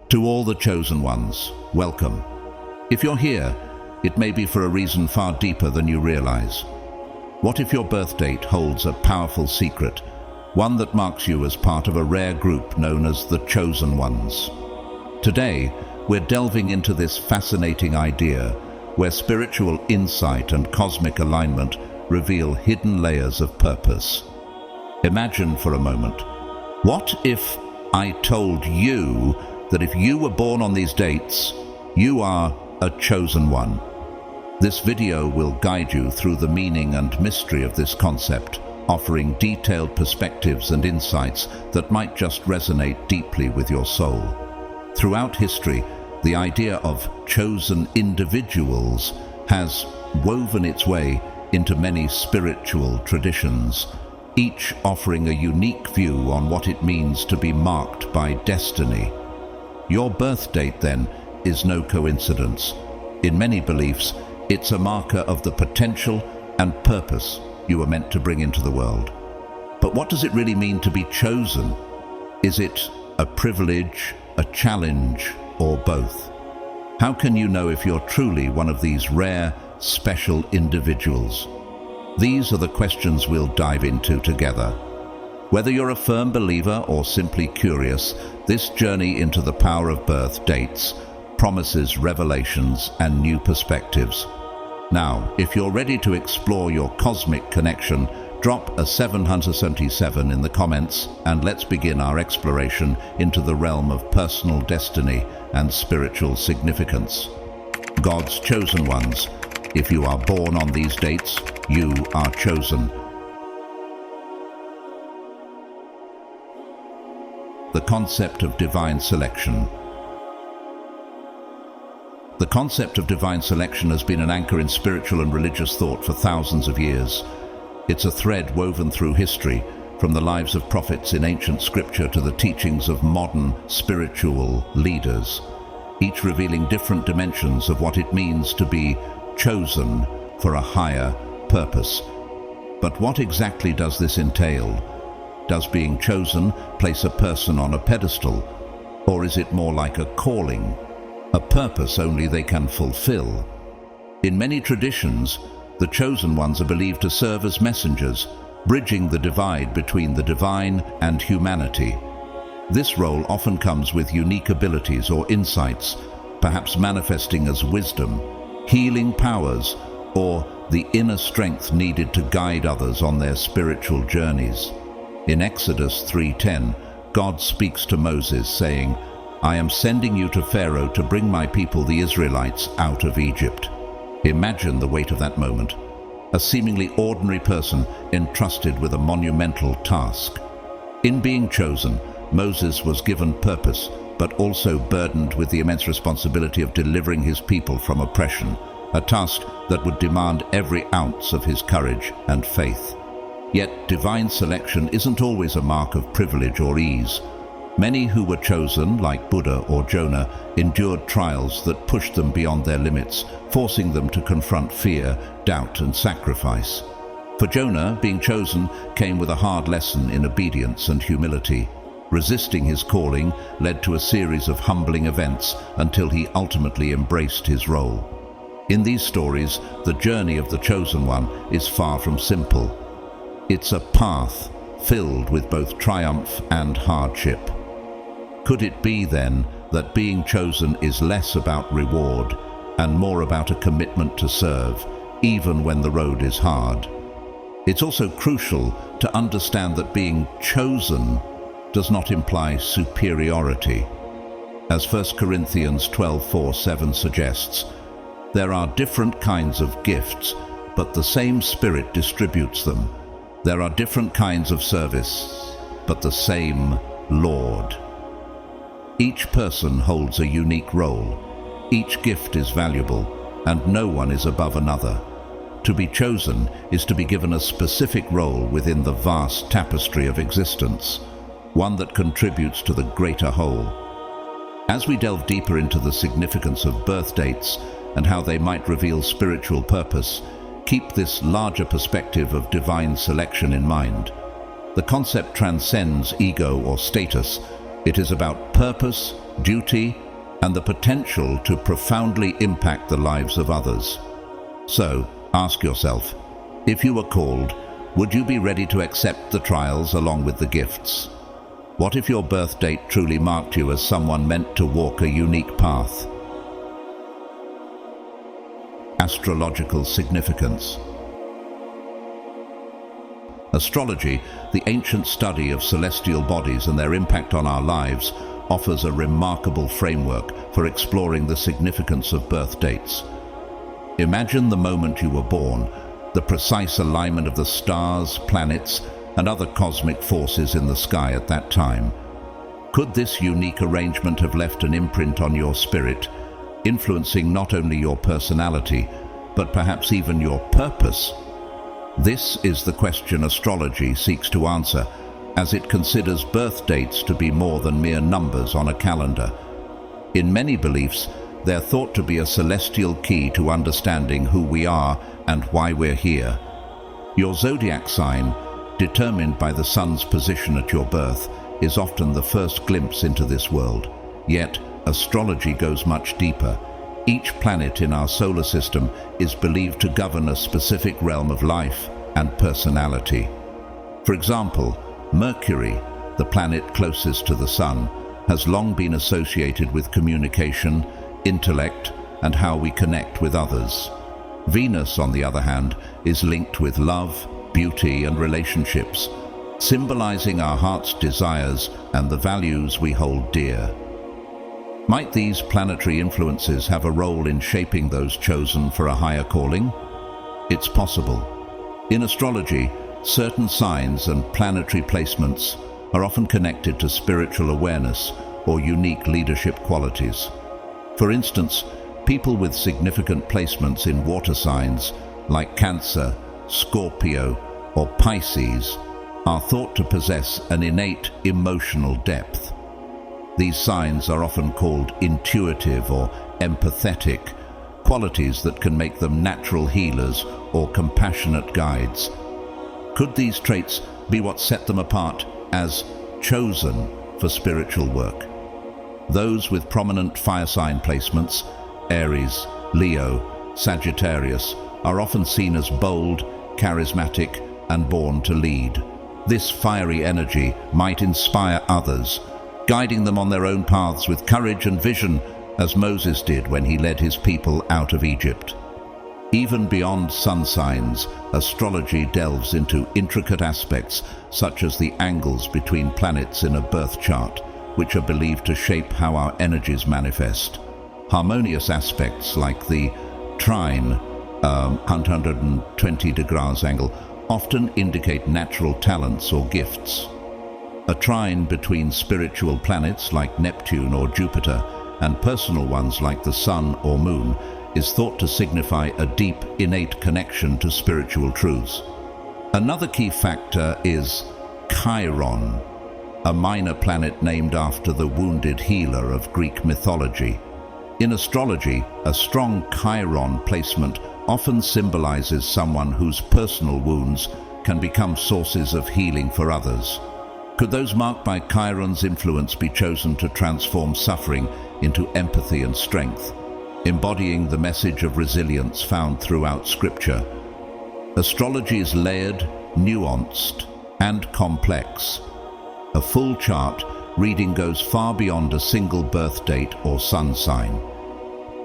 To all the chosen ones, welcome. If you're here, it may be for a reason far deeper than you realize. What if your birth date holds a powerful secret, one that marks you as part of a rare group known as the chosen ones? Today, we're delving into this fascinating idea where spiritual insight and cosmic alignment reveal hidden layers of purpose. Imagine for a moment, what if I told you that if you were born on these dates, you are a chosen one? This video will guide you through the meaning and mystery of this concept, offering detailed perspectives and insights that might just resonate deeply with your soul. Throughout history, the idea of chosen individuals has woven its way into many spiritual traditions, each offering a unique view on what it means to be marked by destiny. Your birth date, then, is no coincidence. In many beliefs, it's a marker of the potential and purpose you were meant to bring into the world. But what does it really mean to be chosen? Is it a privilege, a challenge, or both? How can you know if you're truly one of these rare, special individuals? These are the questions we'll dive into together. Whether you're a firm believer or simply curious, this journey into the power of birth dates promises revelations and new perspectives. Now, if you're ready to explore your cosmic connection, drop a 777 in the comments and let's begin our exploration into the realm of personal destiny and spiritual significance. God's chosen ones. If you are born on these dates, you are chosen. The concept of divine selection. The concept of divine selection has been an anchor in spiritual and religious thought for thousands of years. It's a thread woven through history, from the lives of prophets in ancient scripture to the teachings of modern spiritual leaders, each revealing different dimensions of what it means to be chosen for a higher purpose. But what exactly does this entail? Does being chosen place a person on a pedestal, or is it more like a calling? A purpose only they can fulfill. In many traditions, the chosen ones are believed to serve as messengers, bridging the divide between the divine and humanity. This role often comes with unique abilities or insights, perhaps manifesting as wisdom, healing powers, or the inner strength needed to guide others on their spiritual journeys. In Exodus 3:10, God speaks to Moses, saying, "I am sending you to Pharaoh to bring my people, the Israelites, out of Egypt." Imagine the weight of that moment. A seemingly ordinary person entrusted with a monumental task. In being chosen, Moses was given purpose, but also burdened with the immense responsibility of delivering his people from oppression, a task that would demand every ounce of his courage and faith. Yet divine selection isn't always a mark of privilege or ease. Many who were chosen, like Buddha or Jonah, endured trials that pushed them beyond their limits, forcing them to confront fear, doubt, and sacrifice. For Jonah, being chosen came with a hard lesson in obedience and humility. Resisting his calling led to a series of humbling events until he ultimately embraced his role. In these stories, the journey of the chosen one is far from simple. It's a path filled with both triumph and hardship. Could it be, then, that being chosen is less about reward and more about a commitment to serve, even when the road is hard? It's also crucial to understand that being chosen does not imply superiority. As 1 Corinthians 12:4-7 suggests, there are different kinds of gifts, but the same Spirit distributes them. There are different kinds of service, but the same Lord. Each person holds a unique role. Each gift is valuable, and no one is above another. To be chosen is to be given a specific role within the vast tapestry of existence, one that contributes to the greater whole. As we delve deeper into the significance of birth dates and how they might reveal spiritual purpose, keep this larger perspective of divine selection in mind. The concept transcends ego or status. It is about purpose, duty, and the potential to profoundly impact the lives of others. So, ask yourself, if you were called, would you be ready to accept the trials along with the gifts? What if your birth date truly marked you as someone meant to walk a unique path? Astrological significance. Astrology, the ancient study of celestial bodies and their impact on our lives, offers a remarkable framework for exploring the significance of birth dates. Imagine the moment you were born, the precise alignment of the stars, planets, and other cosmic forces in the sky at that time. Could this unique arrangement have left an imprint on your spirit, influencing not only your personality, but perhaps even your purpose? This is the question astrology seeks to answer, as it considers birth dates to be more than mere numbers on a calendar. In many beliefs, they're thought to be a celestial key to understanding who we are and why we're here. Your zodiac sign, determined by the sun's position at your birth, is often the first glimpse into this world. Yet, astrology goes much deeper. Each planet in our solar system is believed to govern a specific realm of life and personality. For example, Mercury, the planet closest to the sun, has long been associated with communication, intellect, and how we connect with others. Venus, on the other hand, is linked with love, beauty, and relationships, symbolizing our heart's desires and the values we hold dear. Might these planetary influences have a role in shaping those chosen for a higher calling? It's possible. In astrology, certain signs and planetary placements are often connected to spiritual awareness or unique leadership qualities. For instance, people with significant placements in water signs like Cancer, Scorpio, or Pisces are thought to possess an innate emotional depth. These signs are often called intuitive or empathetic, qualities that can make them natural healers or compassionate guides. Could these traits be what set them apart as chosen for spiritual work? Those with prominent fire sign placements, Aries, Leo, Sagittarius, are often seen as bold, charismatic, and born to lead. This fiery energy might inspire others, guiding them on their own paths with courage and vision, as Moses did when he led his people out of Egypt. Even beyond sun signs, astrology delves into intricate aspects such as the angles between planets in a birth chart, which are believed to shape how our energies manifest. Harmonious aspects like the trine, 120 degrees angle, often indicate natural talents or gifts. A trine between spiritual planets like Neptune or Jupiter and personal ones like the Sun or Moon is thought to signify a deep, innate connection to spiritual truths. Another key factor is Chiron, a minor planet named after the wounded healer of Greek mythology. In astrology, a strong Chiron placement often symbolizes someone whose personal wounds can become sources of healing for others. Could those marked by Chiron's influence be chosen to transform suffering into empathy and strength, embodying the message of resilience found throughout Scripture? Astrology is layered, nuanced, and complex. A full chart reading goes far beyond a single birth date or sun sign.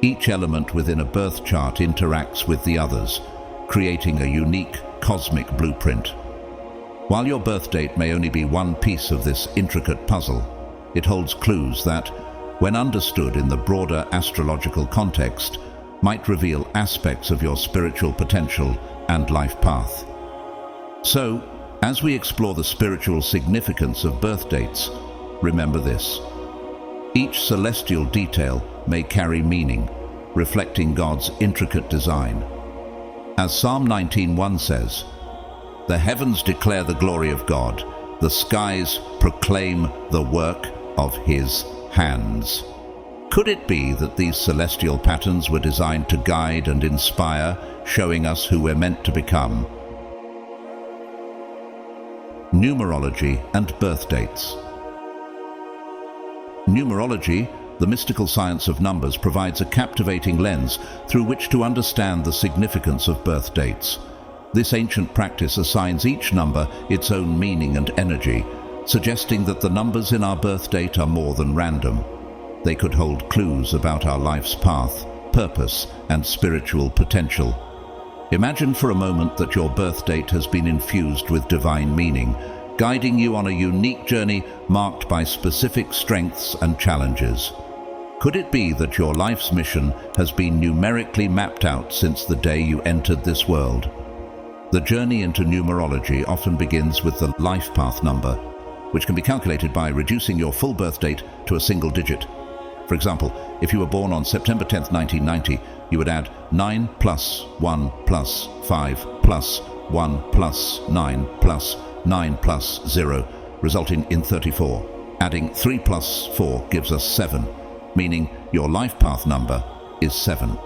Each element within a birth chart interacts with the others, creating a unique cosmic blueprint. While your birth date may only be one piece of this intricate puzzle, it holds clues that, when understood in the broader astrological context, might reveal aspects of your spiritual potential and life path. So, as we explore the spiritual significance of birth dates, remember this: each celestial detail may carry meaning, reflecting God's intricate design. As Psalm 19:1 says, "The heavens declare the glory of God, the skies proclaim the work of His hands." Could it be that these celestial patterns were designed to guide and inspire, showing us who we're meant to become? Numerology and birth dates. Numerology, the mystical science of numbers provides a captivating lens through which to understand the significance of birth dates. This ancient practice assigns each number its own meaning and energy, suggesting that the numbers in our birth date are more than random. They could hold clues about our life's path, purpose, and spiritual potential. Imagine for a moment that your birth date has been infused with divine meaning, guiding you on a unique journey marked by specific strengths and challenges. Could it be that your life's mission has been numerically mapped out since the day you entered this world? The journey into numerology often begins with the life path number, which can be calculated by reducing your full birth date to a single digit. For example, if you were born on September 10th, 1990, you would add 9 plus 1 plus 5 plus 1 plus 9 plus 9 plus 0, resulting in 34. Adding 3 plus 4 gives us 7, meaning your life path number is 7.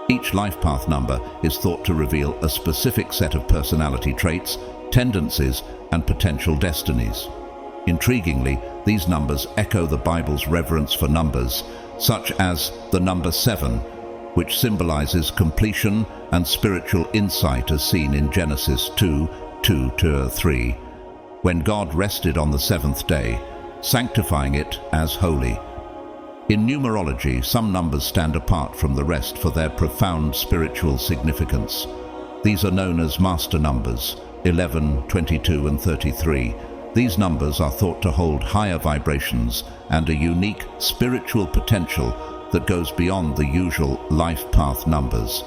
Each life path number is thought to reveal a specific set of personality traits, tendencies, and potential destinies. Intriguingly, these numbers echo the Bible's reverence for numbers, such as the number 7, which symbolizes completion and spiritual insight as seen in Genesis 2:2-3, when God rested on the seventh day, sanctifying it as holy. In numerology, some numbers stand apart from the rest for their profound spiritual significance. These are known as master numbers, 11, 22, and 33. These numbers are thought to hold higher vibrations and a unique spiritual potential that goes beyond the usual life path numbers.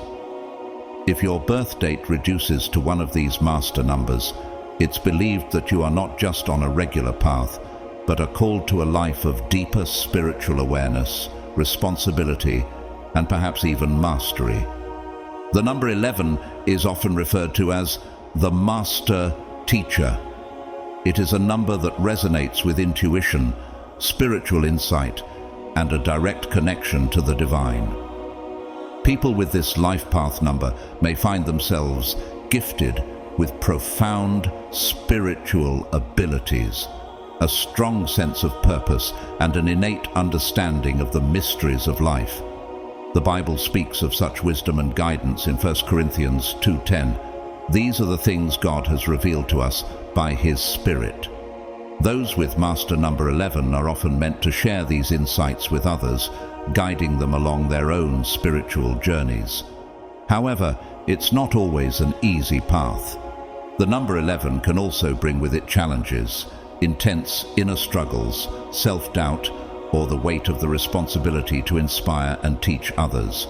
If your birth date reduces to one of these master numbers, it's believed that you are not just on a regular path, but are called to a life of deeper spiritual awareness, responsibility, and perhaps even mastery. The number 11 is often referred to as the master teacher. It is a number that resonates with intuition, spiritual insight, and a direct connection to the divine. People with this life path number may find themselves gifted with profound spiritual abilities, a strong sense of purpose, and an innate understanding of the mysteries of life. The Bible speaks of such wisdom and guidance in 1 Corinthians 2:10. These are the things God has revealed to us by His Spirit. Those with master number 11 are often meant to share these insights with others, guiding them along their own spiritual journeys. However, it's not always an easy path. The number 11 can also bring with it challenges, intense inner struggles, self-doubt, or the weight of the responsibility to inspire and teach others.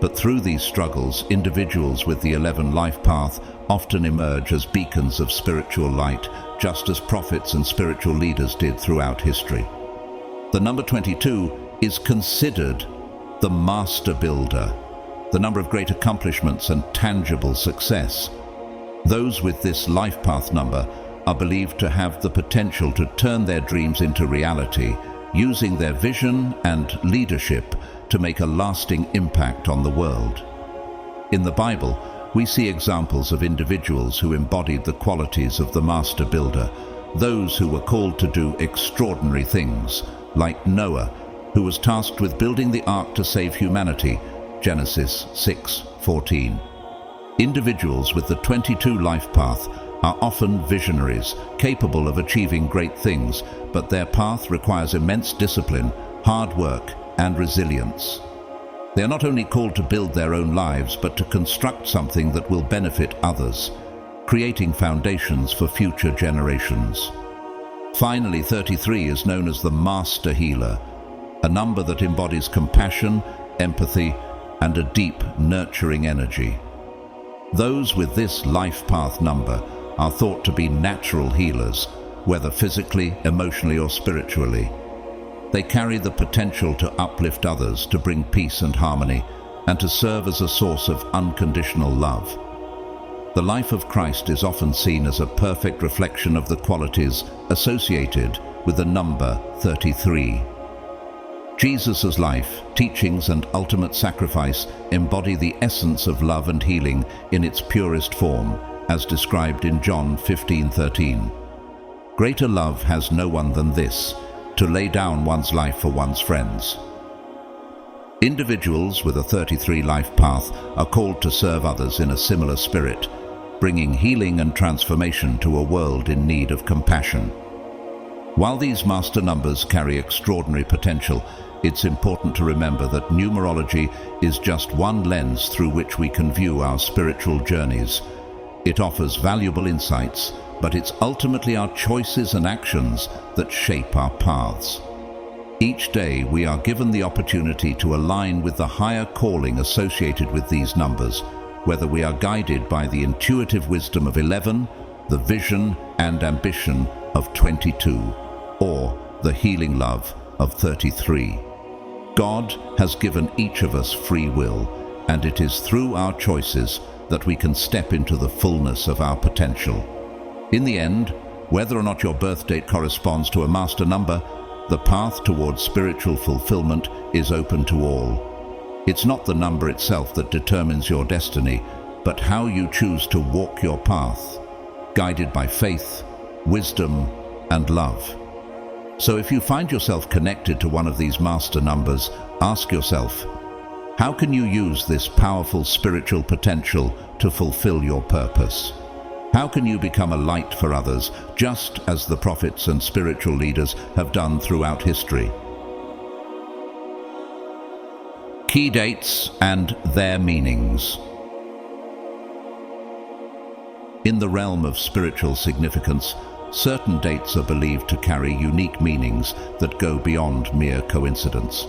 But through these struggles, individuals with the 11 life path often emerge as beacons of spiritual light, just as prophets and spiritual leaders did throughout history. The number 22 is considered the master builder, the number of great accomplishments and tangible success. Those with this life path number are believed to have the potential to turn their dreams into reality, using their vision and leadership to make a lasting impact on the world. In the Bible, we see examples of individuals who embodied the qualities of the master builder, those who were called to do extraordinary things, like Noah, who was tasked with building the ark to save humanity, Genesis 6:14. Individuals with the 22 life path are often visionaries, capable of achieving great things, but their path requires immense discipline, hard work, and resilience. They are not only called to build their own lives, but to construct something that will benefit others, creating foundations for future generations. Finally, 33 is known as the master healer, a number that embodies compassion, empathy, and a deep, nurturing energy. Those with this life path number are thought to be natural healers, whether physically, emotionally, or spiritually. They carry the potential to uplift others, to bring peace and harmony, and to serve as a source of unconditional love. The life of Christ is often seen as a perfect reflection of the qualities associated with the number 33. Jesus' life, teachings, and ultimate sacrifice embody the essence of love and healing in its purest form, as described in John 15:13. Greater love has no one than this, to lay down one's life for one's friends. Individuals with a 33 life path are called to serve others in a similar spirit, bringing healing and transformation to a world in need of compassion. While these master numbers carry extraordinary potential, it's important to remember that numerology is just one lens through which we can view our spiritual journeys. It offers valuable insights, but it's ultimately our choices and actions that shape our paths. Each day we are given the opportunity to align with the higher calling associated with these numbers, whether we are guided by the intuitive wisdom of 11, the vision and ambition of 22, or the healing love of 33. God has given each of us free will, and it is through our choices that we can step into the fullness of our potential. In the end, whether or not your birth date corresponds to a master number, the path towards spiritual fulfillment is open to all. It's not the number itself that determines your destiny, but how you choose to walk your path, guided by faith, wisdom, and love. So if you find yourself connected to one of these master numbers, ask yourself, how can you use this powerful spiritual potential to fulfill your purpose? How can you become a light for others, just as the prophets and spiritual leaders have done throughout history? Key dates and their meanings. In the realm of spiritual significance, certain dates are believed to carry unique meanings that go beyond mere coincidence.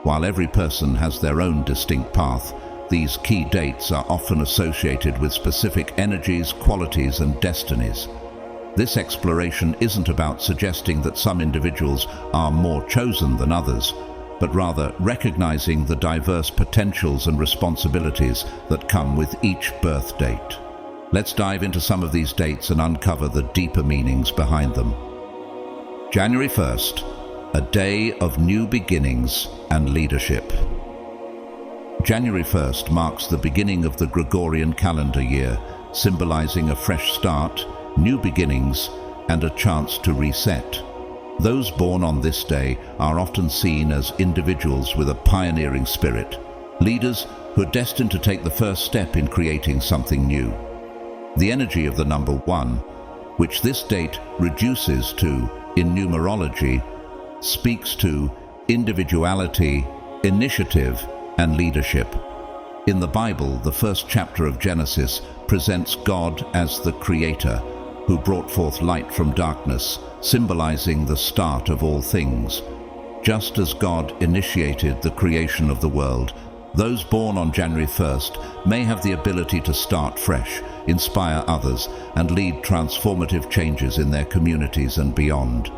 While every person has their own distinct path, these key dates are often associated with specific energies, qualities, and destinies. This exploration isn't about suggesting that some individuals are more chosen than others, but rather recognizing the diverse potentials and responsibilities that come with each birth date. Let's dive into some of these dates and uncover the deeper meanings behind them. January 1st, a day of new beginnings and leadership. January 1st marks the beginning of the Gregorian calendar year, symbolizing a fresh start, new beginnings, and a chance to reset. Those born on this day are often seen as individuals with a pioneering spirit, leaders who are destined to take the first step in creating something new. The energy of the number 1, which this date reduces to in numerology, speaks to individuality, initiative, and leadership. In the Bible, the first chapter of Genesis presents God as the Creator, who brought forth light from darkness, symbolizing the start of all things. Just as God initiated the creation of the world, those born on January 1st may have the ability to start fresh, inspire others, and lead transformative changes in their communities and beyond.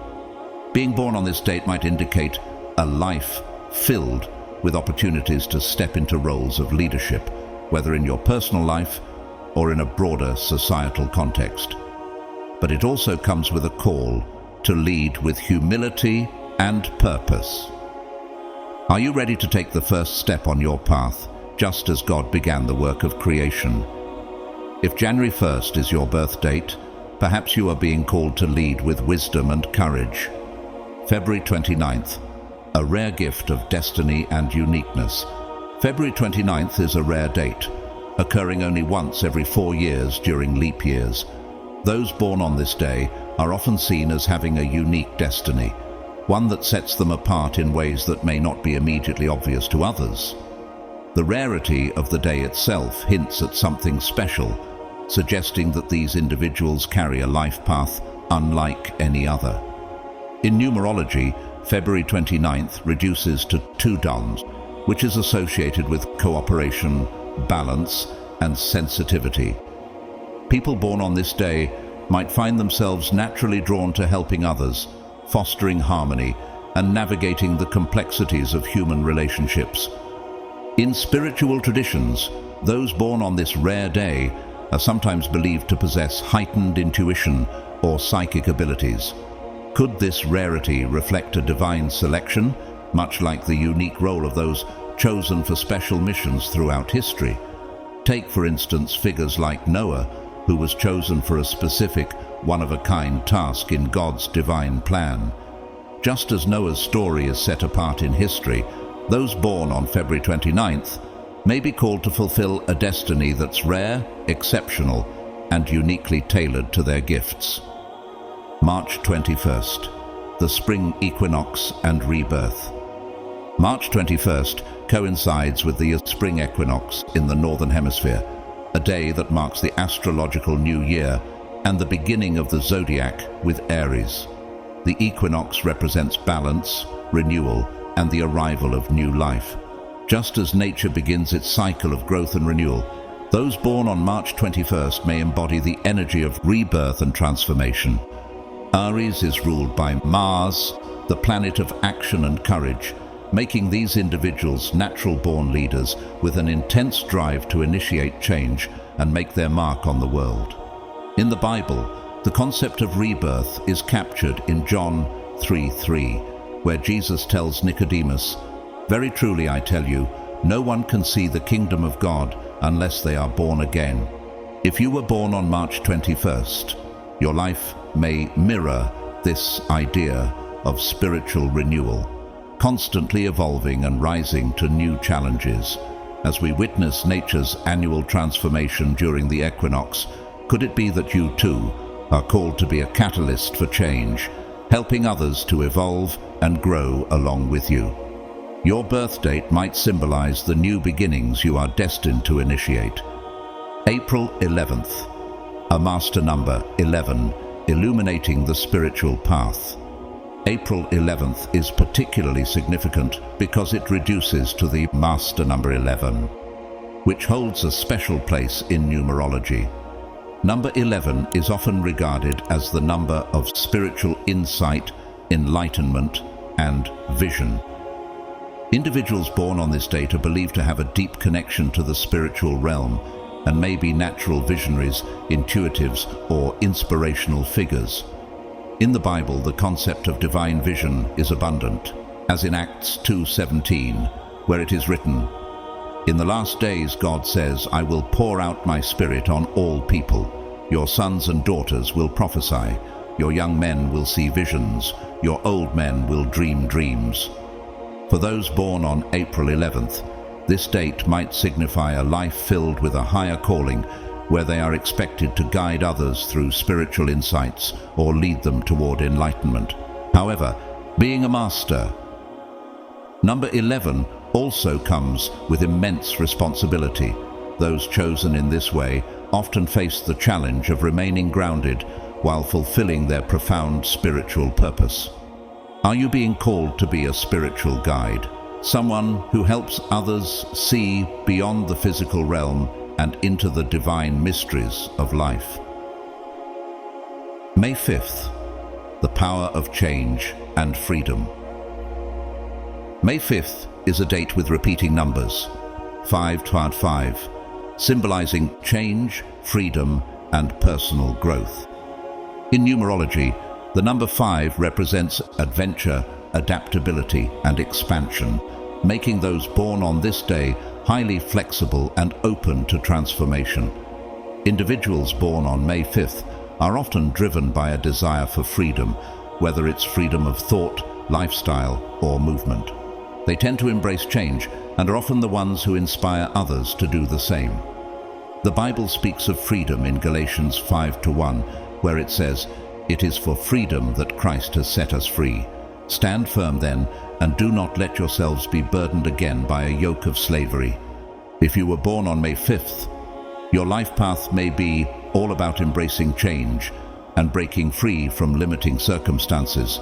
Being born on this date might indicate a life filled with opportunities to step into roles of leadership, whether in your personal life or in a broader societal context. But it also comes with a call to lead with humility and purpose. Are you ready to take the first step on your path, just as God began the work of creation? If January 1st is your birth date, perhaps you are being called to lead with wisdom and courage. February 29th, a rare gift of destiny and uniqueness. February 29th is a rare date, occurring only once every 4 years during leap years. Those born on this day are often seen as having a unique destiny, one that sets them apart in ways that may not be immediately obvious to others. The rarity of the day itself hints at something special, suggesting that these individuals carry a life path unlike any other. In numerology, February 29th reduces to 2 dons, which is associated with cooperation, balance, and sensitivity. People born on this day might find themselves naturally drawn to helping others, fostering harmony, and navigating the complexities of human relationships. In spiritual traditions, those born on this rare day are sometimes believed to possess heightened intuition or psychic abilities. Could this rarity reflect a divine selection, much like the unique role of those chosen for special missions throughout history? Take, for instance, figures like Noah, who was chosen for a specific, one-of-a-kind task in God's divine plan. Just as Noah's story is set apart in history, those born on February 29th may be called to fulfill a destiny that's rare, exceptional, and uniquely tailored to their gifts. March 21st, the spring equinox and rebirth. March 21st coincides with the spring equinox in the Northern Hemisphere, a day that marks the astrological new year and the beginning of the zodiac with Aries. The equinox represents balance, renewal, and the arrival of new life. Just as nature begins its cycle of growth and renewal, those born on March 21st may embody the energy of rebirth and transformation. Aries is ruled by Mars, the planet of action and courage, making these individuals natural-born leaders with an intense drive to initiate change and make their mark on the world. In the Bible, the concept of rebirth is captured in John 3:3, where Jesus tells Nicodemus, "Very truly I tell you, no one can see the kingdom of God unless they are born again." If you were born on March 21st, your life may mirror this idea of spiritual renewal, constantly evolving and rising to new challenges. As we witness nature's annual transformation during the equinox, could it be that you too are called to be a catalyst for change, helping others to evolve and grow along with you? Your birth date might symbolize the new beginnings you are destined to initiate. April 11th, a master number 11, illuminating the spiritual path. April 11th is particularly significant because it reduces to the master number 11, which holds a special place in numerology. Number 11 is often regarded as the number of spiritual insight, enlightenment, and vision. Individuals born on this date are believed to have a deep connection to the spiritual realm and may be natural visionaries, intuitives, or inspirational figures. In the Bible, the concept of divine vision is abundant, as in Acts 2:17, where it is written, "In the last days, God says, I will pour out my spirit on all people. Your sons and daughters will prophesy. Your young men will see visions. Your old men will dream dreams." For those born on April 11th, this date might signify a life filled with a higher calling, where they are expected to guide others through spiritual insights or lead them toward enlightenment. However, being a master, number 11 also comes with immense responsibility. Those chosen in this way often face the challenge of remaining grounded while fulfilling their profound spiritual purpose. Are you being called to be a spiritual guide, someone who helps others see beyond the physical realm and into the divine mysteries of life? May 5th, the power of change and freedom. May 5th is a date with repeating numbers, 555, symbolizing change, freedom, and personal growth. In numerology, the number 5 represents adventure, adaptability, and expansion, making those born on this day highly flexible and open to transformation. Individuals born on May 5th are often driven by a desire for freedom, whether it's freedom of thought, lifestyle, or movement. They tend to embrace change and are often the ones who inspire others to do the same. The Bible speaks of freedom in Galatians 5:1, where it says, "It is for freedom that Christ has set us free. Stand firm then, and do not let yourselves be burdened again by a yoke of slavery." If you were born on May 5th, your life path may be all about embracing change and breaking free from limiting circumstances.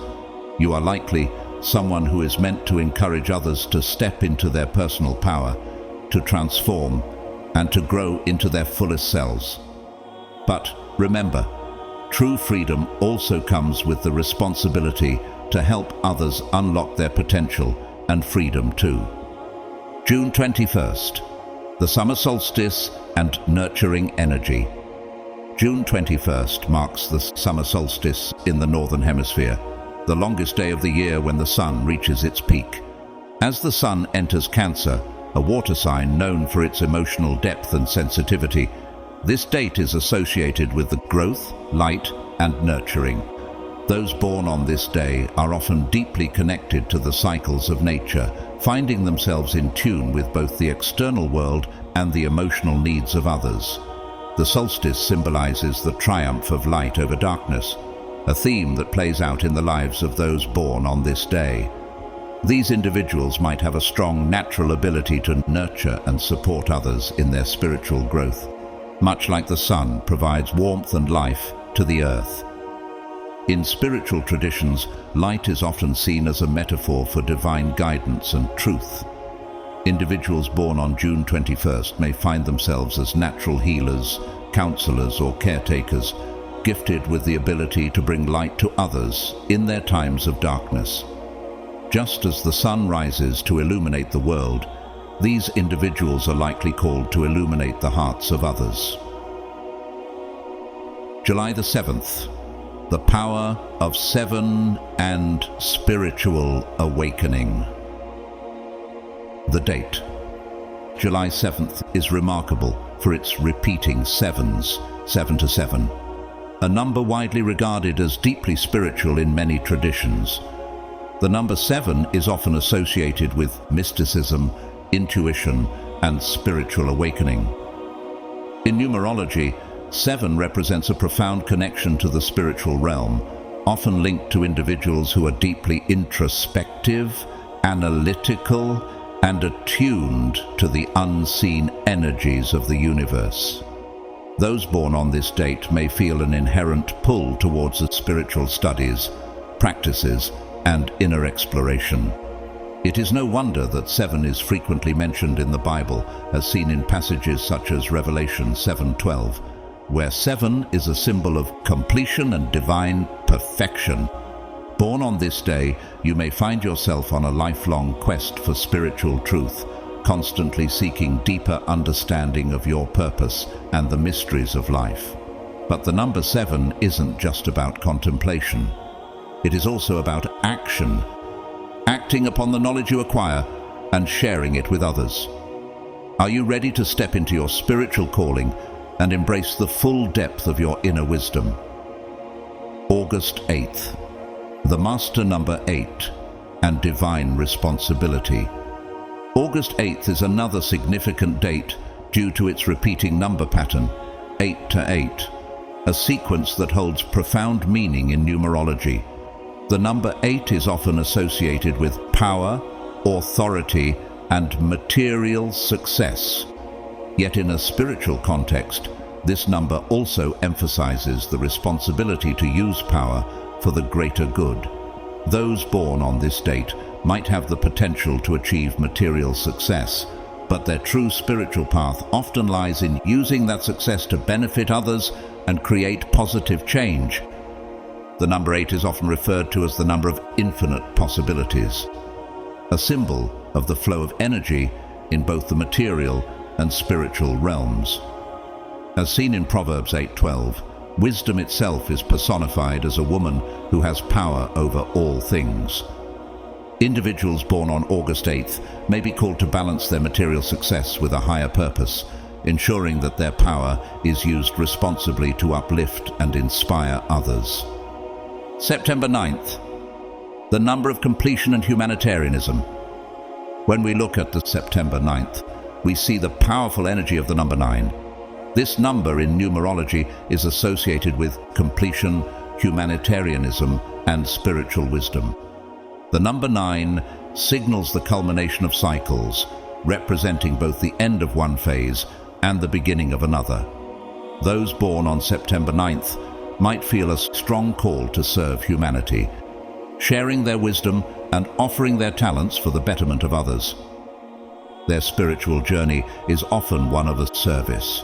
You are likely someone who is meant to encourage others to step into their personal power, to transform, and to grow into their fullest selves. But remember, true freedom also comes with the responsibility to help others unlock their potential and freedom too. June 21st, the summer solstice and nurturing energy. June 21st marks the summer solstice in the Northern Hemisphere, the longest day of the year when the sun reaches its peak. As the sun enters Cancer, a water sign known for its emotional depth and sensitivity, this date is associated with the growth, light, and nurturing. Those born on this day are often deeply connected to the cycles of nature, finding themselves in tune with both the external world and the emotional needs of others. The solstice symbolizes the triumph of light over darkness, a theme that plays out in the lives of those born on this day. These individuals might have a strong natural ability to nurture and support others in their spiritual growth, much like the sun provides warmth and life to the earth. In spiritual traditions, light is often seen as a metaphor for divine guidance and truth. Individuals born on June 21st may find themselves as natural healers, counselors, or caretakers, gifted with the ability to bring light to others in their times of darkness. Just as the sun rises to illuminate the world, these individuals are likely called to illuminate the hearts of others. July the 7th. The power of 7 and spiritual awakening. The date, July 7th, is remarkable for its repeating sevens, 7 to 7, a number widely regarded as deeply spiritual in many traditions. The number 7 is often associated with mysticism, intuition, and spiritual awakening. In numerology, 7 represents a profound connection to the spiritual realm, often linked to individuals who are deeply introspective, analytical, and attuned to the unseen energies of the universe. Those born on this date may feel an inherent pull towards the spiritual studies, practices, and inner exploration. It is no wonder that 7 is frequently mentioned in the Bible, as seen in passages such as Revelation 7:12, where 7 is a symbol of completion and divine perfection. Born on this day, you may find yourself on a lifelong quest for spiritual truth, constantly seeking deeper understanding of your purpose and the mysteries of life. But the number 7 isn't just about contemplation. It is also about action, acting upon the knowledge you acquire and sharing it with others. Are you ready to step into your spiritual calling and embrace the full depth of your inner wisdom? August 8th, the master number 8 and divine responsibility. August 8th is another significant date due to its repeating number pattern, 8 to 8, a sequence that holds profound meaning in numerology. The number 8 is often associated with power, authority, and material success. Yet in a spiritual context, this number also emphasizes the responsibility to use power for the greater good. Those born on this date might have the potential to achieve material success, but their true spiritual path often lies in using that success to benefit others and create positive change. The number 8 is often referred to as the number of infinite possibilities, a symbol of the flow of energy in both the material and spiritual realms. As seen in Proverbs 8:12, wisdom itself is personified as a woman who has power over all things. Individuals born on August 8th may be called to balance their material success with a higher purpose, ensuring that their power is used responsibly to uplift and inspire others. September 9th, the number of completion and humanitarianism. When we look at the September 9th, we see the powerful energy of the number 9. This number in numerology is associated with completion, humanitarianism, and spiritual wisdom. The number 9 signals the culmination of cycles, representing both the end of one phase and the beginning of another. Those born on September 9th might feel a strong call to serve humanity, sharing their wisdom and offering their talents for the betterment of others. Their spiritual journey is often one of a service,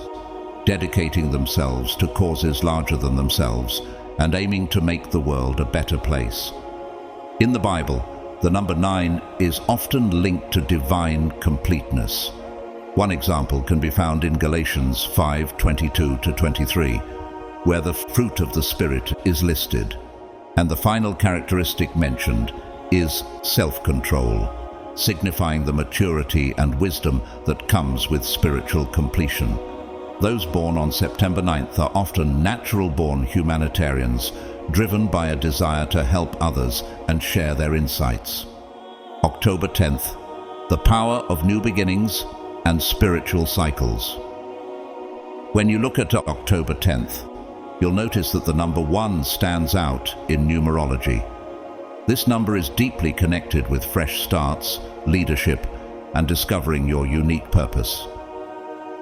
dedicating themselves to causes larger than themselves and aiming to make the world a better place. In the Bible, the number 9 is often linked to divine completeness. One example can be found in Galatians 5:22-23, where the fruit of the Spirit is listed, and the final characteristic mentioned is self-control, signifying the maturity and wisdom that comes with spiritual completion. Those born on September 9th are often natural-born humanitarians, driven by a desire to help others and share their insights. October 10th, the power of new beginnings and spiritual cycles. When you look at October 10th, you'll notice that the number 1 stands out in numerology. This number is deeply connected with fresh starts, leadership, and discovering your unique purpose.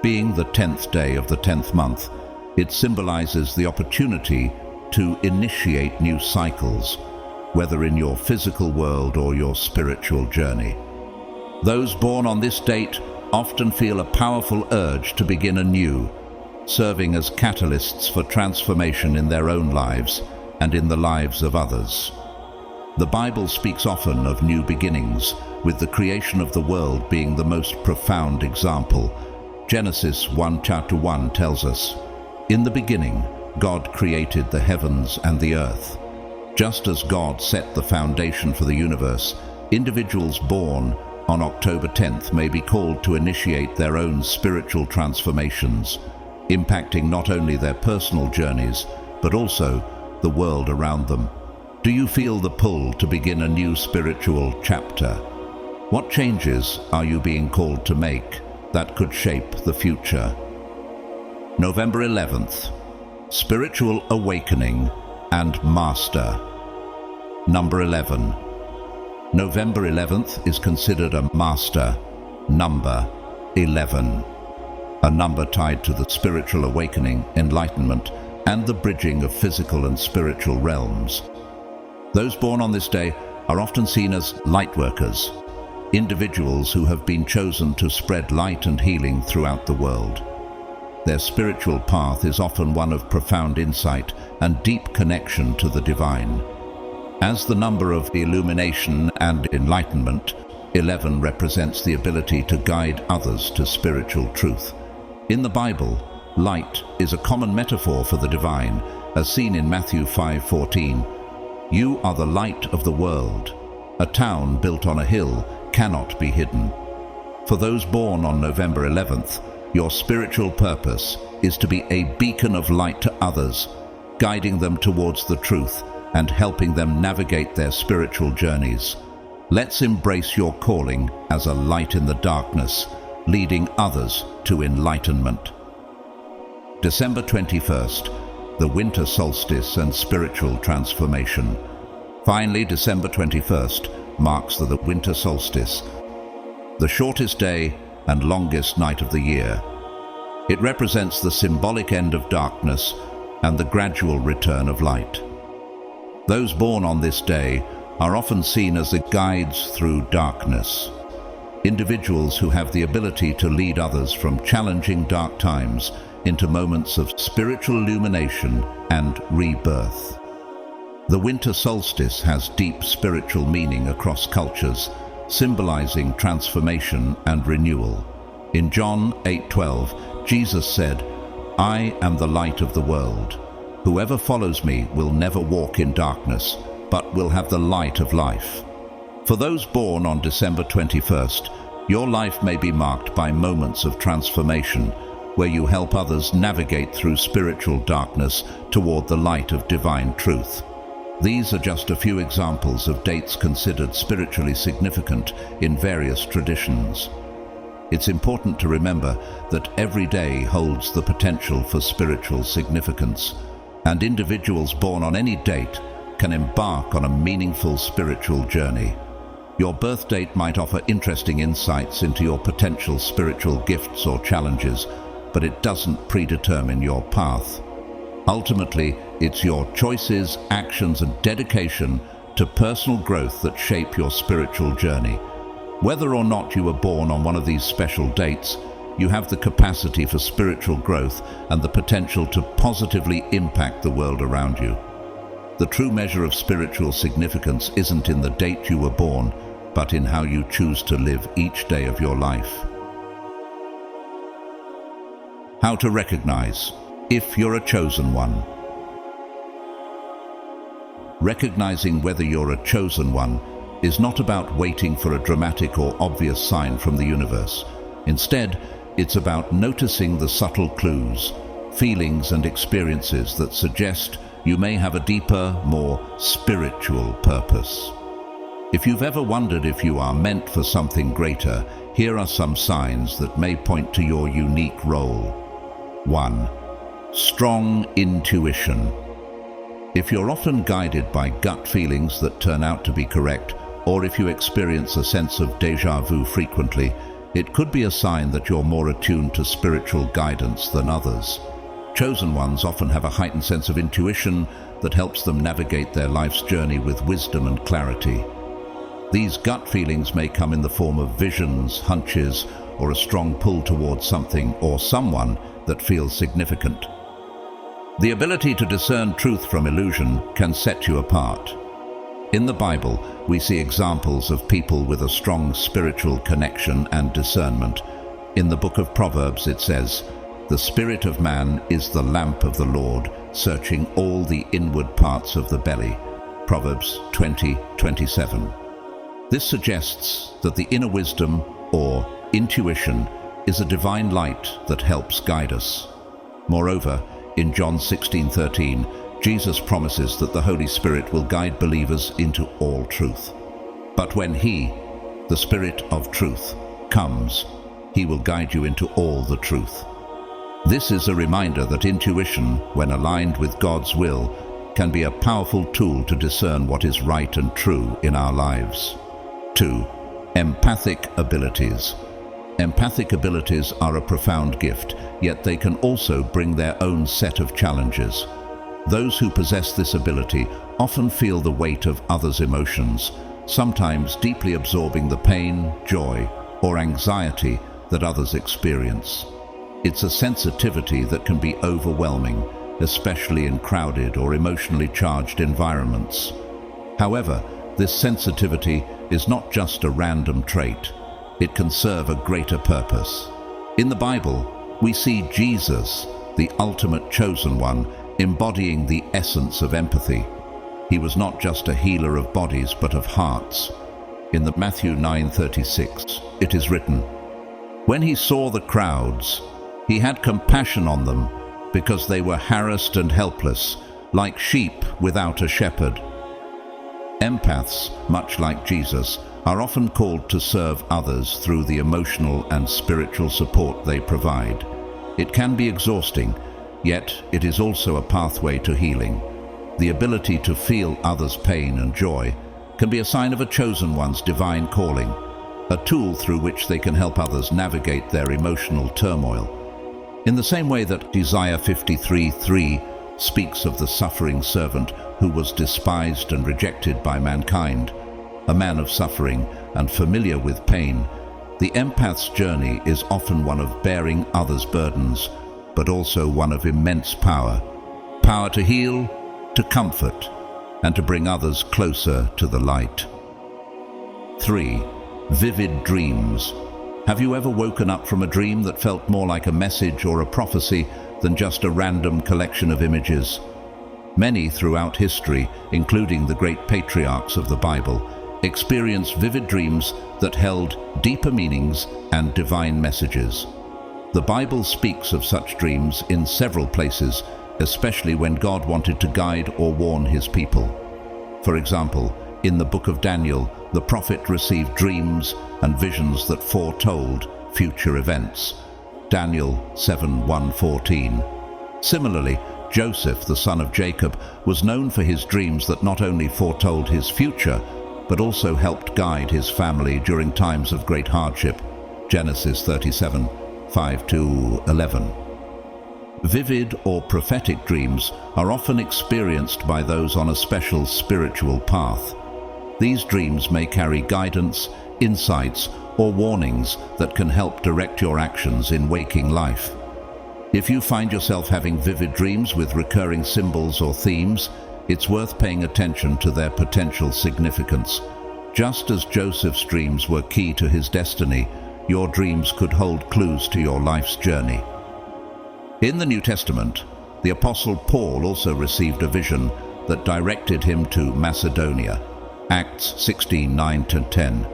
Being the 10th day of the 10th month, it symbolizes the opportunity to initiate new cycles, whether in your physical world or your spiritual journey. Those born on this date often feel a powerful urge to begin anew, serving as catalysts for transformation in their own lives and in the lives of others. The Bible speaks often of new beginnings, with the creation of the world being the most profound example. Genesis 1 chapter 1 tells us, "In the beginning, God created the heavens and the earth." Just as God set the foundation for the universe, individuals born on October 10th may be called to initiate their own spiritual transformations, impacting not only their personal journeys, but also the world around them. Do you feel the pull to begin a new spiritual chapter? What changes are you being called to make that could shape the future? November 11th, spiritual awakening and master. Number 11. November 11th is considered a master number, 11. A number tied to the spiritual awakening, enlightenment, and the bridging of physical and spiritual realms. Those born on this day are often seen as light workers, individuals who have been chosen to spread light and healing throughout the world. Their spiritual path is often one of profound insight and deep connection to the divine. As the number of illumination and enlightenment, 11 represents the ability to guide others to spiritual truth. In the Bible, light is a common metaphor for the divine, as seen in Matthew 5:14. "You are the light of the world. A town built on a hill cannot be hidden." For those born on November 11th, your spiritual purpose is to be a beacon of light to others, guiding them towards the truth and helping them navigate their spiritual journeys. Let's embrace your calling as a light in the darkness, leading others to enlightenment. December 21st, the winter solstice and spiritual transformation. Finally, December 21st marks the winter solstice, the shortest day and longest night of the year. It represents the symbolic end of darkness and the gradual return of light. Those born on this day are often seen as the guides through darkness, individuals who have the ability to lead others from challenging dark times into moments of spiritual illumination and rebirth. The winter solstice has deep spiritual meaning across cultures, symbolizing transformation and renewal. In John 8:12, Jesus said, "I am the light of the world. Whoever follows me will never walk in darkness, but will have the light of life." For those born on December 21st, your life may be marked by moments of transformation, where you help others navigate through spiritual darkness toward the light of divine truth. These are just a few examples of dates considered spiritually significant in various traditions. It's important to remember that every day holds the potential for spiritual significance, and individuals born on any date can embark on a meaningful spiritual journey. Your birth date might offer interesting insights into your potential spiritual gifts or challenges, but it doesn't predetermine your path. Ultimately, it's your choices, actions, and dedication to personal growth that shape your spiritual journey. Whether or not you were born on one of these special dates, you have the capacity for spiritual growth and the potential to positively impact the world around you. The true measure of spiritual significance isn't in the date you were born, but in how you choose to live each day of your life. How to recognize if you're a chosen one. Recognizing whether you're a chosen one is not about waiting for a dramatic or obvious sign from the universe. Instead, it's about noticing the subtle clues, feelings and experiences that suggest you may have a deeper, more spiritual purpose. If you've ever wondered if you are meant for something greater, here are some signs that may point to your unique role. 1. Strong intuition. If you're often guided by gut feelings that turn out to be correct, or if you experience a sense of déjà vu frequently, it could be a sign that you're more attuned to spiritual guidance than others. Chosen ones often have a heightened sense of intuition that helps them navigate their life's journey with wisdom and clarity. These gut feelings may come in the form of visions, hunches, or a strong pull towards something or someone that feels significant. The ability to discern truth from illusion can set you apart. In the Bible, we see examples of people with a strong spiritual connection and discernment. In the book of Proverbs it says, "The spirit of man is the lamp of the Lord, searching all the inward parts of the belly." Proverbs 20:27. This suggests that the inner wisdom, or intuition, is a divine light that helps guide us. Moreover, in John 16:13, Jesus promises that the Holy Spirit will guide believers into all truth. But when He, the Spirit of truth, comes, He will guide you into all the truth. This is a reminder that intuition, when aligned with God's will, can be a powerful tool to discern what is right and true in our lives. 2. Empathic abilities. Empathic abilities are a profound gift, yet they can also bring their own set of challenges. Those who possess this ability often feel the weight of others' emotions, sometimes deeply absorbing the pain, joy, or anxiety that others experience. It's a sensitivity that can be overwhelming, especially in crowded or emotionally charged environments. However, this sensitivity is not just a random trait. It can serve a greater purpose. In the Bible, we see Jesus, the ultimate chosen one, embodying the essence of empathy. He was not just a healer of bodies, but of hearts. In the Matthew 9:36, it is written, "When he saw the crowds, he had compassion on them, because they were harassed and helpless, like sheep without a shepherd." Empaths, much like Jesus, are often called to serve others through the emotional and spiritual support they provide. It can be exhausting, yet it is also a pathway to healing. The ability to feel others' pain and joy can be a sign of a chosen one's divine calling, a tool through which they can help others navigate their emotional turmoil. In the same way that Isaiah 53:3 speaks of the suffering servant who was despised and rejected by mankind, a man of suffering and familiar with pain, the empath's journey is often one of bearing others' burdens, but also one of immense power. Power to heal, to comfort, and to bring others closer to the light. 3. Vivid dreams. Have you ever woken up from a dream that felt more like a message or a prophecy than just a random collection of images? Many throughout history, including the great patriarchs of the Bible, experienced vivid dreams that held deeper meanings and divine messages. The Bible speaks of such dreams in several places, especially when God wanted to guide or warn His people. For example, in the book of Daniel, the prophet received dreams and visions that foretold future events. Daniel 7:1-14. Similarly, Joseph, the son of Jacob, was known for his dreams that not only foretold his future, but also helped guide his family during times of great hardship. Genesis 37:5-11. Vivid or prophetic dreams are often experienced by those on a special spiritual path. These dreams may carry guidance, insights, or warnings that can help direct your actions in waking life. If you find yourself having vivid dreams with recurring symbols or themes, it's worth paying attention to their potential significance. Just as Joseph's dreams were key to his destiny, your dreams could hold clues to your life's journey. In the New Testament, the Apostle Paul also received a vision that directed him to Macedonia, Acts 16:9-10,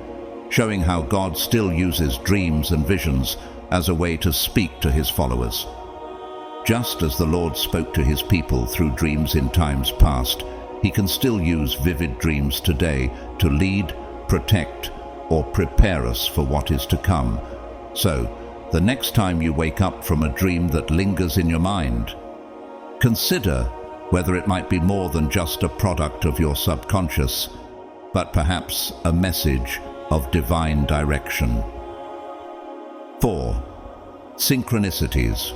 showing how God still uses dreams and visions as a way to speak to His followers. Just as the Lord spoke to his people through dreams in times past, he can still use vivid dreams today to lead, protect, or prepare us for what is to come. So, the next time you wake up from a dream that lingers in your mind, consider whether it might be more than just a product of your subconscious, but perhaps a message of divine direction. 4. Synchronicities.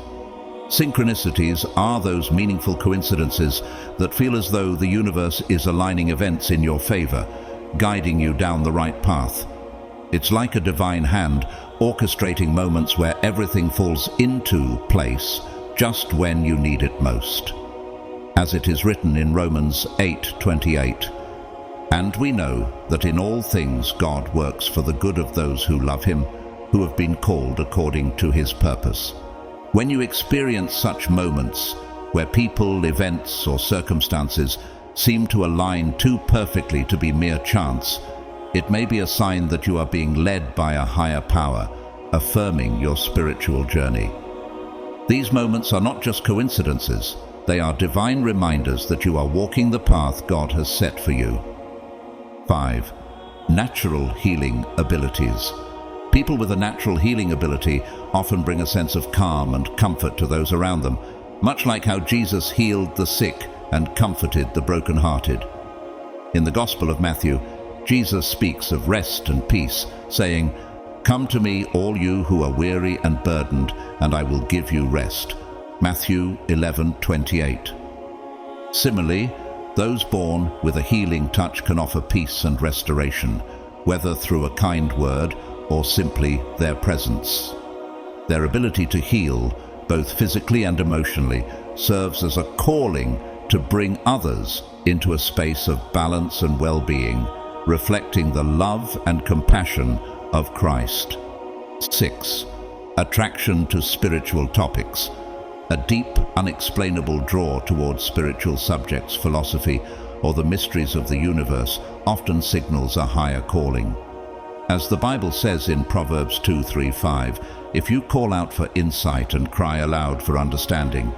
Synchronicities are those meaningful coincidences that feel as though the universe is aligning events in your favor, guiding you down the right path. It's like a divine hand orchestrating moments where everything falls into place just when you need it most. As it is written in Romans 8:28, "And we know that in all things God works for the good of those who love him, who have been called according to his purpose." When you experience such moments where people, events, or circumstances seem to align too perfectly to be mere chance, it may be a sign that you are being led by a higher power, affirming your spiritual journey. These moments are not just coincidences, they are divine reminders that you are walking the path God has set for you. 5. Natural healing abilities. People with a natural healing ability often bring a sense of calm and comfort to those around them, much like how Jesus healed the sick and comforted the brokenhearted. In the Gospel of Matthew, Jesus speaks of rest and peace, saying, "Come to me, all you who are weary and burdened, and I will give you rest." Matthew 11:28. Similarly, those born with a healing touch can offer peace and restoration, whether through a kind word or simply their presence. Their ability to heal, both physically and emotionally, serves as a calling to bring others into a space of balance and well-being, reflecting the love and compassion of Christ. 6. Attraction to spiritual topics. A deep, unexplainable draw towards spiritual subjects, philosophy, or the mysteries of the universe often signals a higher calling. As the Bible says in Proverbs 2:3-5, "If you call out for insight and cry aloud for understanding,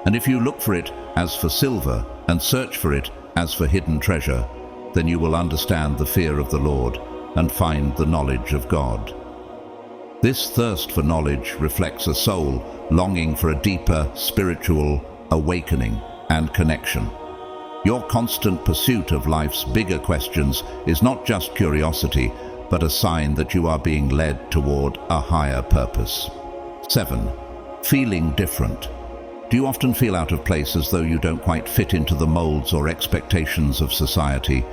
and if you look for it as for silver and search for it as for hidden treasure, then you will understand the fear of the Lord and find the knowledge of God." This thirst for knowledge reflects a soul longing for a deeper spiritual awakening and connection. Your constant pursuit of life's bigger questions is not just curiosity, but a sign that you are being led toward a higher purpose. 7. Feeling different. Do you often feel out of place, as though you don't quite fit into the molds or expectations of society?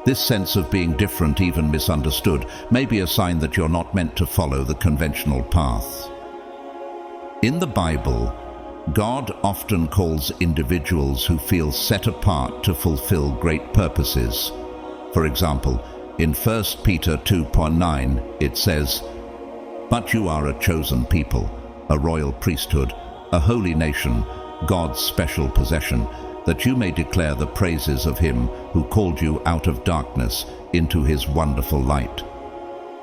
This sense of being different, even misunderstood, may be a sign that you're not meant to follow the conventional path. In the Bible, God often calls individuals who feel set apart to fulfill great purposes. For example, in 1 Peter 2:9, it says, "But you are a chosen people, a royal priesthood, a holy nation, God's special possession, that you may declare the praises of him who called you out of darkness into his wonderful light."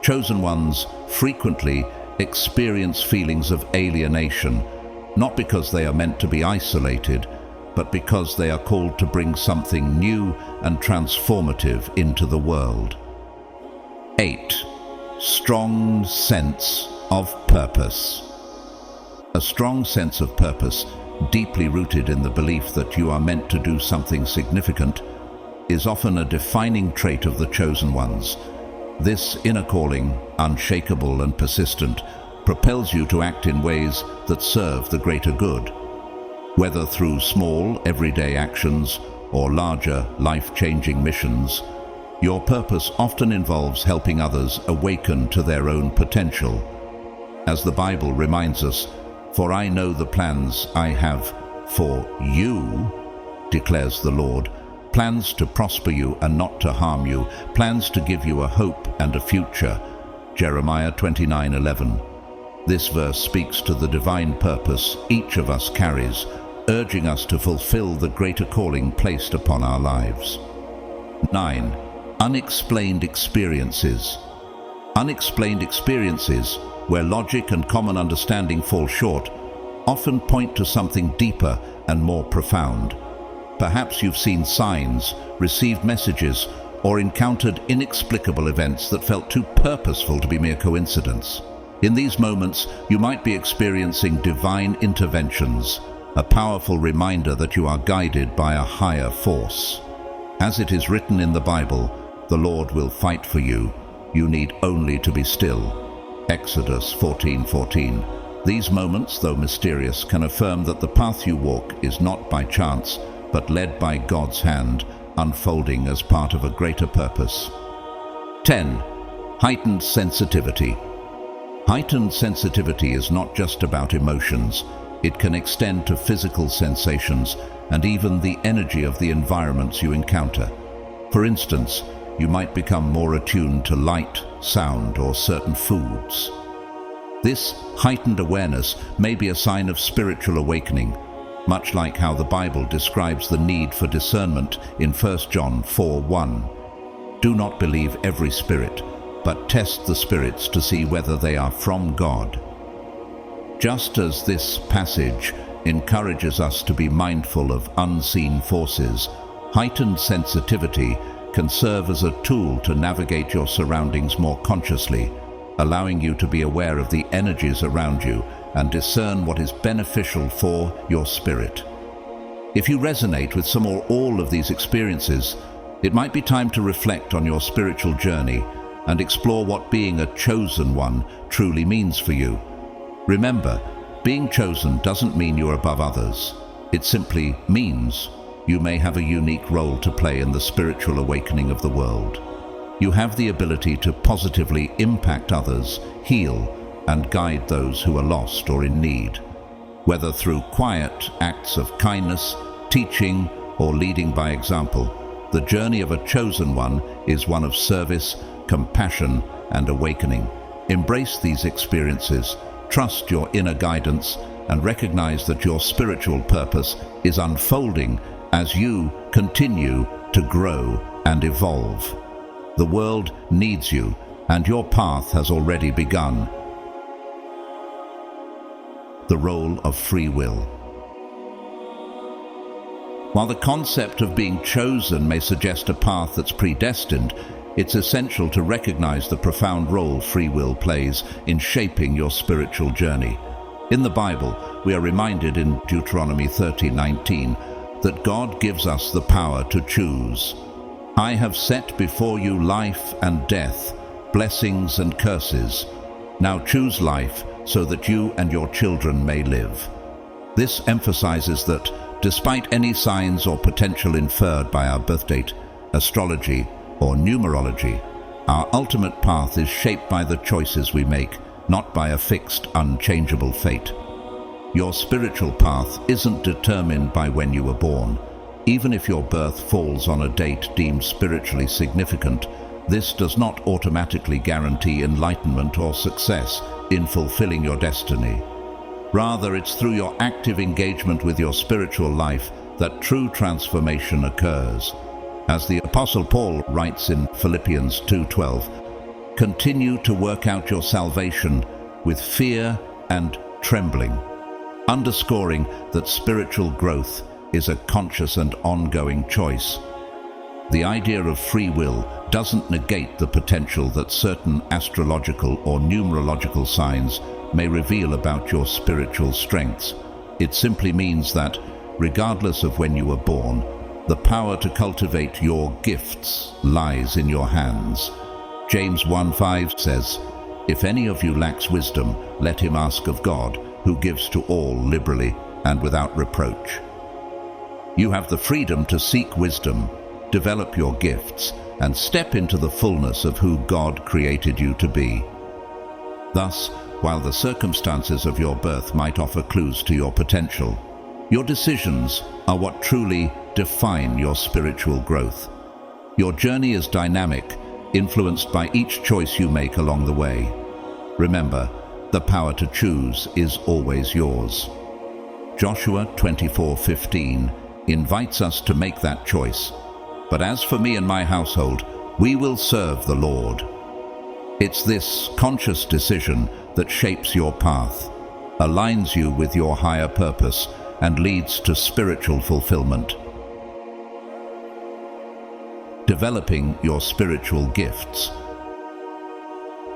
Chosen ones frequently experience feelings of alienation, not because they are meant to be isolated, but because they are called to bring something new and transformative into the world. 8. Strong sense of purpose. A strong sense of purpose, deeply rooted in the belief that you are meant to do something significant, is often a defining trait of the chosen ones. This inner calling, unshakable and persistent, propels you to act in ways that serve the greater good. Whether through small, everyday actions or larger, life-changing missions, your purpose often involves helping others awaken to their own potential. As the Bible reminds us, "For I know the plans I have for you, declares the Lord, plans to prosper you and not to harm you, plans to give you a hope and a future." Jeremiah 29:11. This verse speaks to the divine purpose each of us carries, urging us to fulfill the greater calling placed upon our lives. 9. Unexplained experiences. Unexplained experiences, where logic and common understanding fall short, often point to something deeper and more profound. Perhaps you've seen signs, received messages, or encountered inexplicable events that felt too purposeful to be mere coincidence. In these moments, you might be experiencing divine interventions, a powerful reminder that you are guided by a higher force. As it is written in the Bible, the Lord will fight for you. You need only to be still. Exodus 14:14. These moments, though mysterious, can affirm that the path you walk is not by chance, but led by God's hand, unfolding as part of a greater purpose. 10. Heightened sensitivity. Heightened sensitivity is not just about emotions. It can extend to physical sensations and even the energy of the environments you encounter. For instance, you might become more attuned to light, sound, or certain foods. This heightened awareness may be a sign of spiritual awakening, much like how the Bible describes the need for discernment in 1 John 4:1. Do not believe every spirit, but test the spirits to see whether they are from God. Just as this passage encourages us to be mindful of unseen forces, heightened sensitivity can serve as a tool to navigate your surroundings more consciously, allowing you to be aware of the energies around you and discern what is beneficial for your spirit. If you resonate with some or all of these experiences, it might be time to reflect on your spiritual journey and explore what being a chosen one truly means for you. Remember, being chosen doesn't mean you're above others. It simply means you may have a unique role to play in the spiritual awakening of the world. You have the ability to positively impact others, heal, and guide those who are lost or in need. Whether through quiet acts of kindness, teaching, or leading by example, the journey of a chosen one is one of service, compassion, and awakening. Embrace these experiences, trust your inner guidance, and recognize that your spiritual purpose is unfolding as you continue to grow and evolve. The world needs you, and your path has already begun. The role of free will. While the concept of being chosen may suggest a path that's predestined, it's essential to recognize the profound role free will plays in shaping your spiritual journey. In the Bible, we are reminded in Deuteronomy 30:19 that God gives us the power to choose. I have set before you life and death, blessings and curses. Now choose life so that you and your children may live. This emphasizes that, despite any signs or potential inferred by our birthdate, astrology, or numerology, our ultimate path is shaped by the choices we make, not by a fixed, unchangeable fate. Your spiritual path isn't determined by when you were born. Even if your birth falls on a date deemed spiritually significant, this does not automatically guarantee enlightenment or success in fulfilling your destiny. Rather, it's through your active engagement with your spiritual life that true transformation occurs. As the Apostle Paul writes in Philippians 2:12, continue to work out your salvation with fear and trembling, underscoring that spiritual growth is a conscious and ongoing choice. The idea of free will doesn't negate the potential that certain astrological or numerological signs may reveal about your spiritual strengths. It simply means that, regardless of when you were born, the power to cultivate your gifts lies in your hands. James 1:5 says, if any of you lacks wisdom, let him ask of God, who gives to all liberally and without reproach. You have the freedom to seek wisdom, develop your gifts, and step into the fullness of who God created you to be. Thus, while the circumstances of your birth might offer clues to your potential, your decisions are what truly define your spiritual growth. Your journey is dynamic, influenced by each choice you make along the way. Remember, the power to choose is always yours. Joshua 24:15 invites us to make that choice. But as for me and my household, we will serve the Lord. It's this conscious decision that shapes your path. aligns you with your higher purpose, and leads to spiritual fulfillment. Developing your spiritual gifts.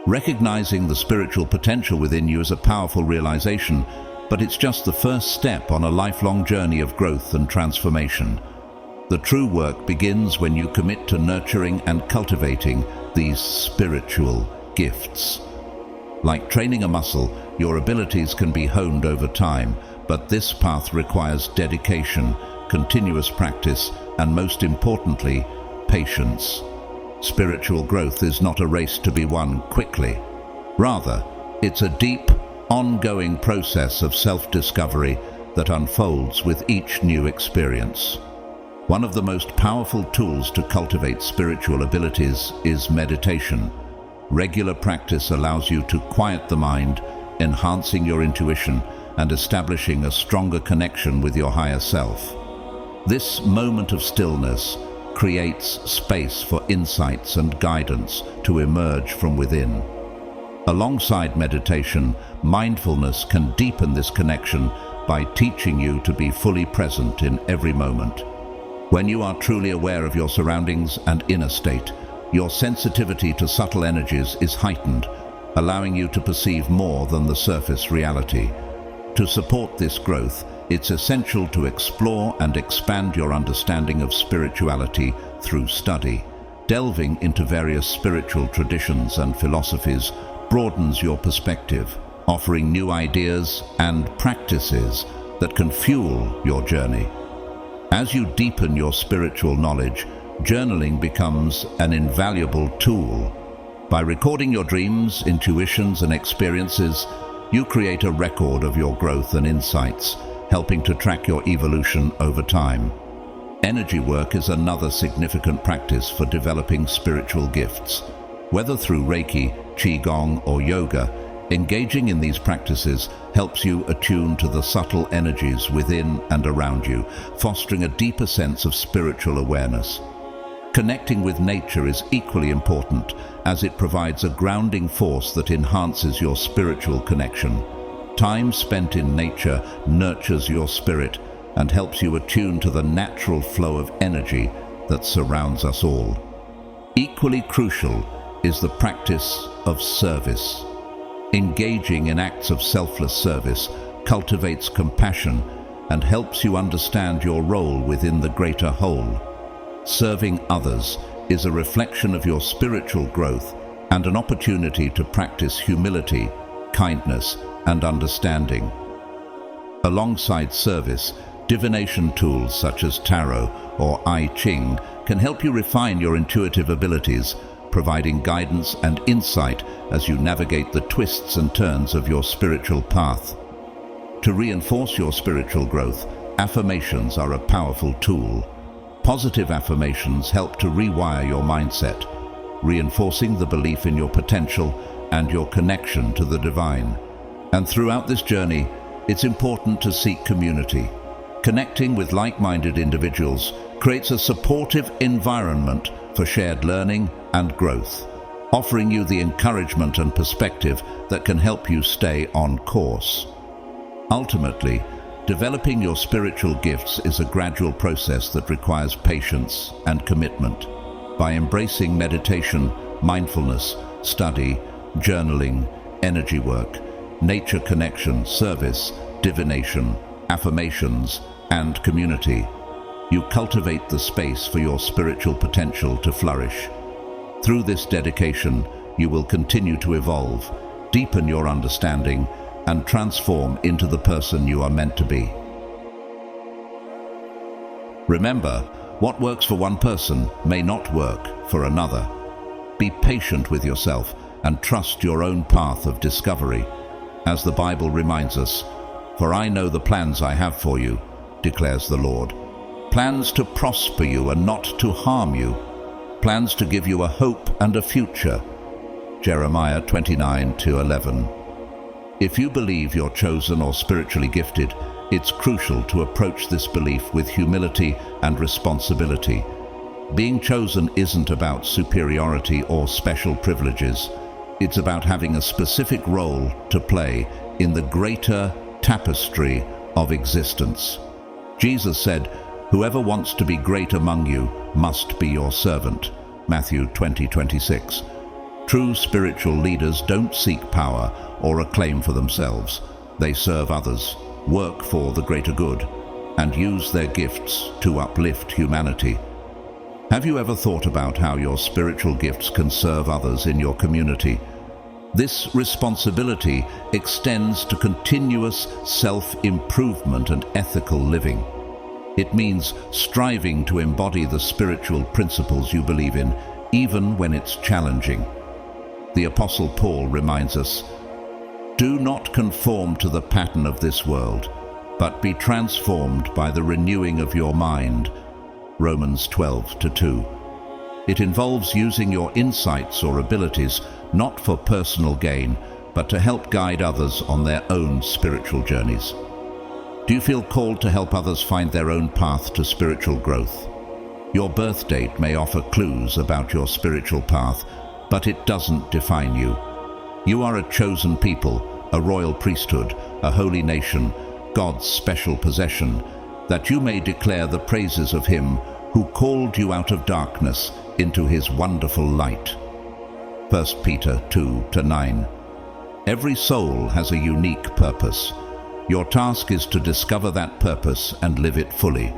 Recognizing the spiritual potential within you is a powerful realization, but it's just the first step on a lifelong journey of growth and transformation. The true work begins when you commit to nurturing and cultivating these spiritual gifts. Like training a muscle, your abilities can be honed over time, but this path requires dedication, continuous practice, and most importantly, patience. Spiritual growth is not a race to be won quickly. Rather, it's a deep, ongoing process of self-discovery that unfolds with each new experience. One of the most powerful tools to cultivate spiritual abilities is meditation. Regular practice allows you to quiet the mind, enhancing your intuition and establishing a stronger connection with your higher self. This moment of stillness creates space for insights and guidance to emerge from within. Alongside meditation, mindfulness can deepen this connection by teaching you to be fully present in every moment. When you are truly aware of your surroundings and inner state, your sensitivity to subtle energies is heightened, allowing you to perceive more than the surface reality. To support this growth, it's essential to explore and expand your understanding of spirituality through study. Delving into various spiritual traditions and philosophies broadens your perspective, offering new ideas and practices that can fuel your journey. As you deepen your spiritual knowledge, journaling becomes an invaluable tool. By recording your dreams, intuitions, and experiences, you create a record of your growth and insights, helping to track your evolution over time. Energy work is another significant practice for developing spiritual gifts. Whether through Reiki, Qigong, or yoga, engaging in these practices helps you attune to the subtle energies within and around you, fostering a deeper sense of spiritual awareness. Connecting with nature is equally important, as it provides a grounding force that enhances your spiritual connection. Time spent in nature nurtures your spirit and helps you attune to the natural flow of energy that surrounds us all. Equally crucial is the practice of service. Engaging in acts of selfless service cultivates compassion and helps you understand your role within the greater whole. Serving others is a reflection of your spiritual growth and an opportunity to practice humility, kindness, and understanding. Alongside service, divination tools such as tarot or I Ching can help you refine your intuitive abilities, providing guidance and insight as you navigate the twists and turns of your spiritual path. To reinforce your spiritual growth, affirmations are a powerful tool. Positive affirmations help to rewire your mindset, reinforcing the belief in your potential and your connection to the divine. And throughout this journey, it's important to seek community. Connecting with like-minded individuals creates a supportive environment for shared learning and growth, offering you the encouragement and perspective that can help you stay on course. Ultimately, developing your spiritual gifts is a gradual process that requires patience and commitment. By embracing meditation, mindfulness, study, journaling, energy work, nature connection, service, divination, affirmations, and community, you cultivate the space for your spiritual potential to flourish. Through this dedication, you will continue to evolve, deepen your understanding, and transform into the person you are meant to be. Remember, what works for one person may not work for another. Be patient with yourself and trust your own path of discovery. As the Bible reminds us, "For I know the plans I have for you," declares the Lord. Plans to prosper you and not to harm you. Plans to give you a hope and a future. Jeremiah 29:11. If you believe you're chosen or spiritually gifted, it's crucial to approach this belief with humility and responsibility. Being chosen isn't about superiority or special privileges. It's about having a specific role to play in the greater tapestry of existence. Jesus said, "Whoever wants to be great among you must be your servant." Matthew 20:26. True spiritual leaders don't seek power or acclaim for themselves. They serve others, work for the greater good, and use their gifts to uplift humanity. Have you ever thought about how your spiritual gifts can serve others in your community? This responsibility extends to continuous self-improvement and ethical living. It means striving to embody the spiritual principles you believe in, even when it's challenging. The Apostle Paul reminds us, "Do not conform to the pattern of this world, but be transformed by the renewing of your mind." Romans 12:2. It involves using your insights or abilities not for personal gain, but to help guide others on their own spiritual journeys. Do you feel called to help others find their own path to spiritual growth? Your birth date may offer clues about your spiritual path, but it doesn't define you. You are a chosen people, a royal priesthood, a holy nation, God's special possession, that you may declare the praises of Him who called you out of darkness into His wonderful light. 1 Peter 2:9. Every soul has a unique purpose. Your task is to discover that purpose and live it fully.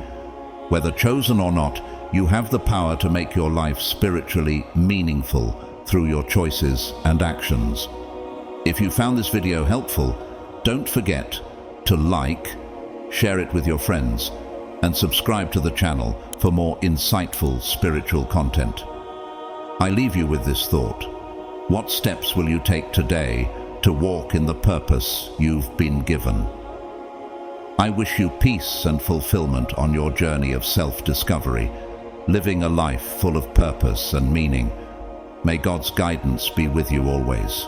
Whether chosen or not, you have the power to make your life spiritually meaningful through your choices and actions. If you found this video helpful, don't forget to like, share it with your friends, and subscribe to the channel for more insightful spiritual content. I leave you with this thought. What steps will you take today to walk in the purpose you've been given? I wish you peace and fulfillment on your journey of self-discovery, living a life full of purpose and meaning. May God's guidance be with you always.